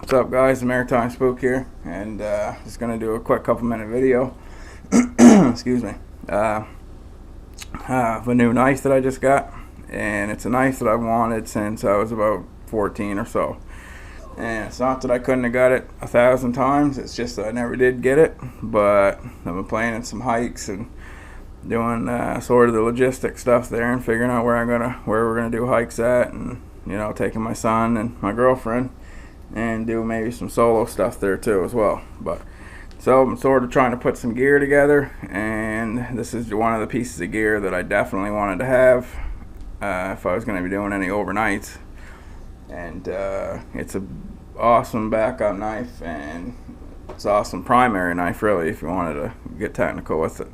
What's up, guys? The Maritime Spook here, and just gonna do a quick couple-minute video. Excuse me. Of a new knife that I just got, and it's a knife that I've wanted since I was about 14 or so. And it's not that I couldn't have got it 1,000 times. It's just that I never did get it. But I've been planning some hikes and doing sort of the logistic stuff there, and figuring out where we're gonna do hikes at, and taking my son and my girlfriend and do maybe some solo stuff there too as well. But so I'm sort of trying to put some gear together, and this is one of the pieces of gear that I definitely wanted to have if I was going to be doing any overnights. And it's a awesome backup knife, and it's an awesome primary knife really if you wanted to get technical with it.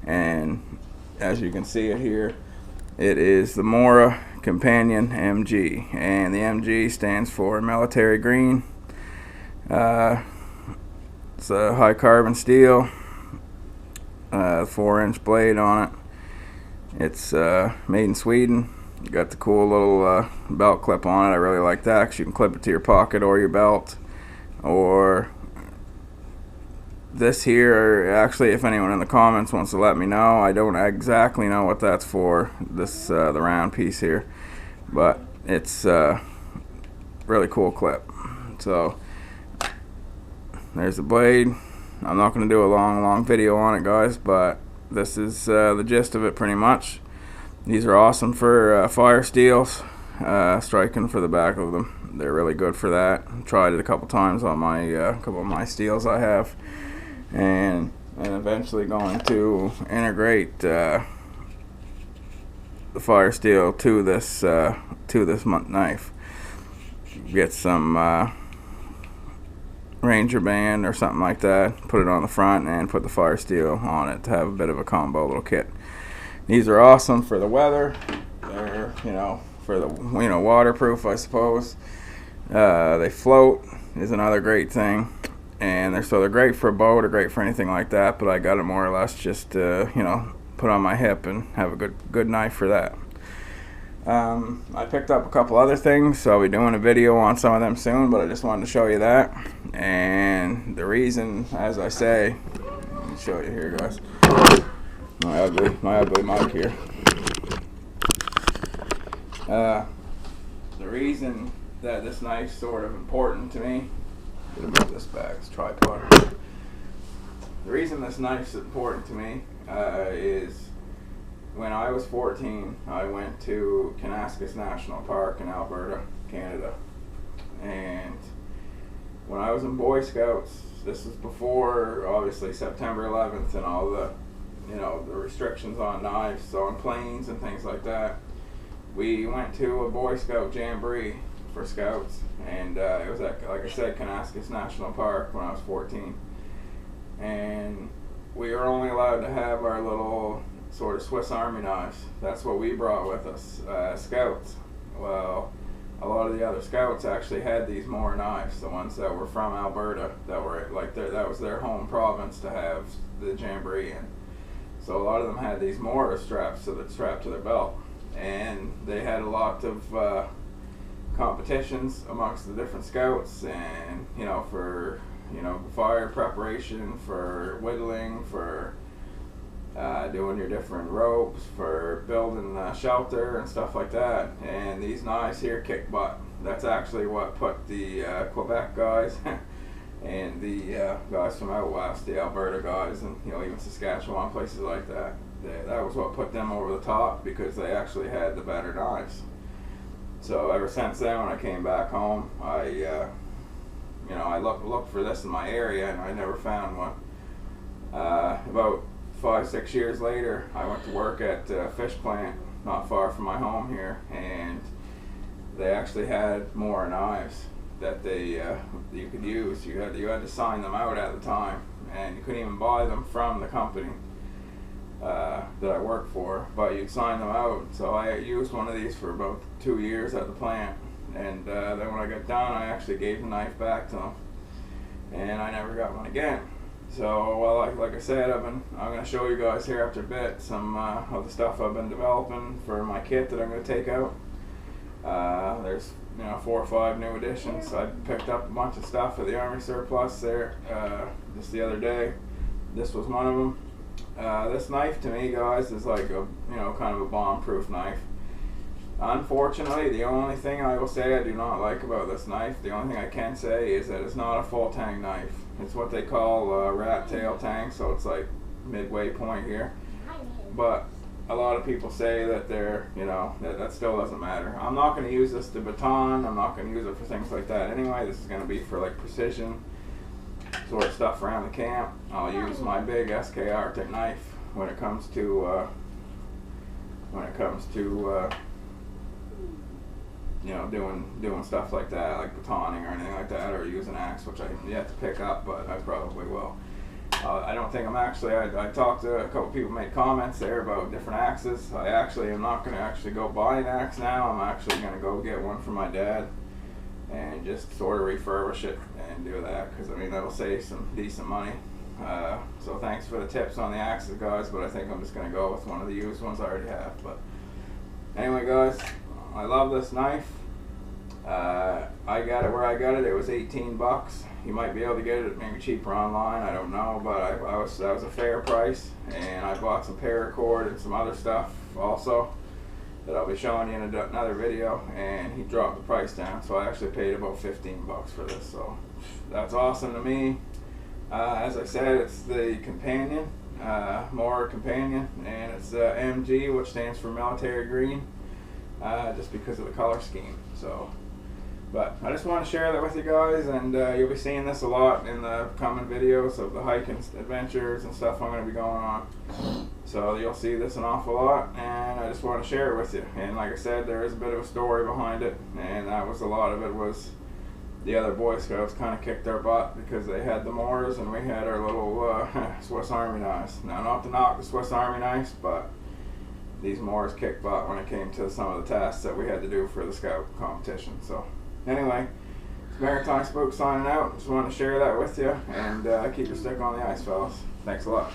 And as you can see it here, it is the Mora Companion MG, and the MG stands for military green. It's a high carbon steel, 4-inch blade on it. It's made in Sweden. You got the cool little belt clip on it. I really like that because you can clip it to your pocket or your belt. Or this here, actually, if anyone in the comments wants to let me know, I don't exactly know what that's for, this the round piece here, but it's really cool clip. So there's the blade. I'm not going to do a long video on it, guys, but this is the gist of it pretty much. These are awesome for fire steels, striking for the back of them. They're really good for that. Tried it a couple times on my couple of my steels I have, and eventually going to integrate the fire steel to this knife. Get some Ranger band or something like that, put it on the front, and put the fire steel on it to have a bit of a combo little kit. These are awesome for the weather. They're for the waterproof, I suppose. They float is another great thing, and they're great for a boat or great for anything like that. But I got it more or less just to put on my hip and have a good knife for that. I picked up a couple other things, so I'll be doing a video on some of them soon, but I just wanted to show you that. And the reason, as I say, let me show you here, guys, my ugly mic here. The reason that this knife's sort of important to me, I'm gonna move this back, it's tripod. The reason this knife's important to me is when I was 14, I went to Kanaskus National Park in Alberta, Canada. And when I was in Boy Scouts, this was before, obviously, September 11th and all the, the restrictions on knives, on planes and things like that. We went to a Boy Scout jamboree for Scouts, and it was at, like I said, Kanaskus National Park when I was 14. And we were only allowed to have our little sort of Swiss Army knives. That's what we brought with us, Scouts. Well, a lot of the other Scouts actually had these Mora knives, the ones that were from Alberta, that were like that was their home province to have the jamboree in. So a lot of them had these Mora strapped to their belt, and they had a lot of competitions amongst the different Scouts, and for fire preparation, for whittling, for doing your different ropes, for building shelter and stuff like that. And these knives here kick butt. That's actually what put the Quebec guys and the guys from out west, the Alberta guys, and even Saskatchewan, places like that. That was what put them over the top, because they actually had the better knives. So ever since then, when I came back home, I looked for this in my area, and I never found one. About 5-6 years later, I went to work at a fish plant not far from my home here, and they actually had Mora knives that you could use. You had to sign them out at the time, and you couldn't even buy them from the company that I worked for, but you'd sign them out. So I used one of these for about 2 years at the plant, and then when I got done, I actually gave the knife back to them, and I never got one again. So, well, like I said, I'm going to show you guys here after a bit some of the stuff I've been developing for my kit that I'm going to take out. There's 4 or 5 new additions. I picked up a bunch of stuff at the Army Surplus there just the other day. This was one of them. This knife to me, guys, is like a kind of a bomb-proof knife. Unfortunately, the only thing I will say I do not like about this knife, the only thing I can say, is that it's not a full tang knife. It's what they call a rat tail tang, so it's like midway point here. But a lot of people say that they're, that still doesn't matter. I'm not going to use this to baton. I'm not going to use it for things like that anyway. This is going to be for like precision sort of stuff around the camp. I'll use my big SK Arctic knife when it comes to doing stuff like that, like batoning or anything like that, or use an axe, which I have yet to pick up, but I probably will. I don't think I'm actually, I talked to a couple people, made comments there about different axes. I actually am not going to actually go buy an axe now. I'm actually going to go get one for my dad and just sort of refurbish it and do that, because I mean that'll save some decent money. So thanks for the tips on the axes, guys, but I think I'm just going to go with one of the used ones I already have. But anyway, guys, I love this knife. I got it where I got it. It was 18 bucks. You might be able to get it maybe cheaper online, I don't know, but that was a fair price. And I bought some paracord and some other stuff also that I'll be showing you in another video, and he dropped the price down, so I actually paid about 15 bucks for this, so that's awesome to me. As I said, it's the Companion, Mora Companion, and it's MG, which stands for military green, just because of the color scheme. So, but I just want to share that with you guys, and you'll be seeing this a lot in the coming videos of the hiking adventures and stuff I'm going to be going on. So you'll see this an awful lot, and I just want to share it with you. And like I said, there is a bit of a story behind it, and that was a lot of it was the other Boy Scouts kind of kicked our butt because they had the Moras and we had our little Swiss Army knives. Now, not to knock the Swiss Army knives, but these Moras kicked butt when it came to some of the tasks that we had to do for the Scout competition. So anyway, it's Maritime Spook signing out. Just wanted to share that with you, and keep your stick on the ice, fellas. Thanks a lot.